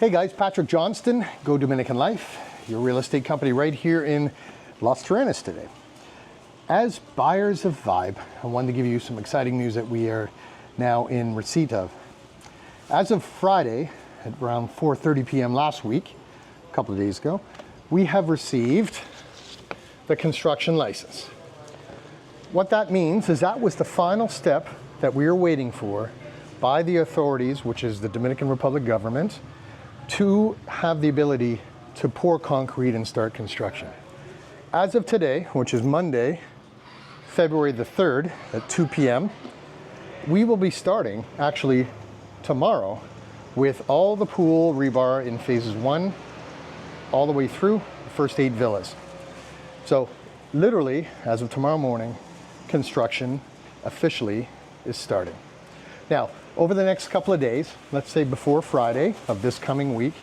Hey guys, Patrick Johnston, Go Dominican Life, your real estate company right here in Los Terrenas today. As buyers of Vibe, I wanted to give you some exciting news that we are now in receipt of. As of Friday, at around 4:30 p.m. last week, a couple of days ago, we have received the construction license. What that means is that was the final step that we were waiting for by the authorities, which is the Dominican Republic government, to have the ability to pour concrete and start construction. As of today, which is Monday, February the 3rd at 2 p.m., we will be starting actually tomorrow with all the pool rebar in phases 1 all the way through the first 8 villas. So literally, as of tomorrow morning, construction officially is starting. Now, over the next couple of days, let's say before Friday of this coming week,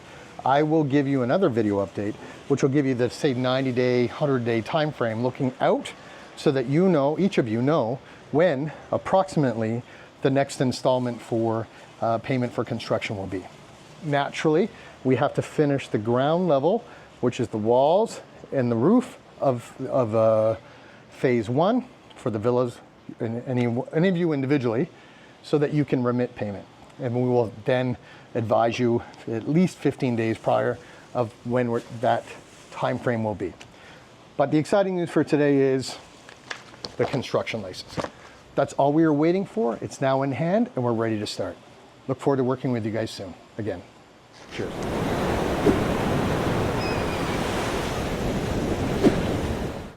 I will give you another video update, which will give you the, say, 90-day, 100-day time frame looking out so that you know, each of you know, when approximately the next installment for payment for construction will be. Naturally, we have to finish the ground level, which is the walls and the roof of phase 1 for the villas, and any of you individually, so that you can remit payment. And we will then advise you at least 15 days prior of when that time frame will be. But the exciting news for today is the construction license. That's all we were waiting for. It's now in hand and we're ready to start. Look forward to working with you guys soon. Again, cheers.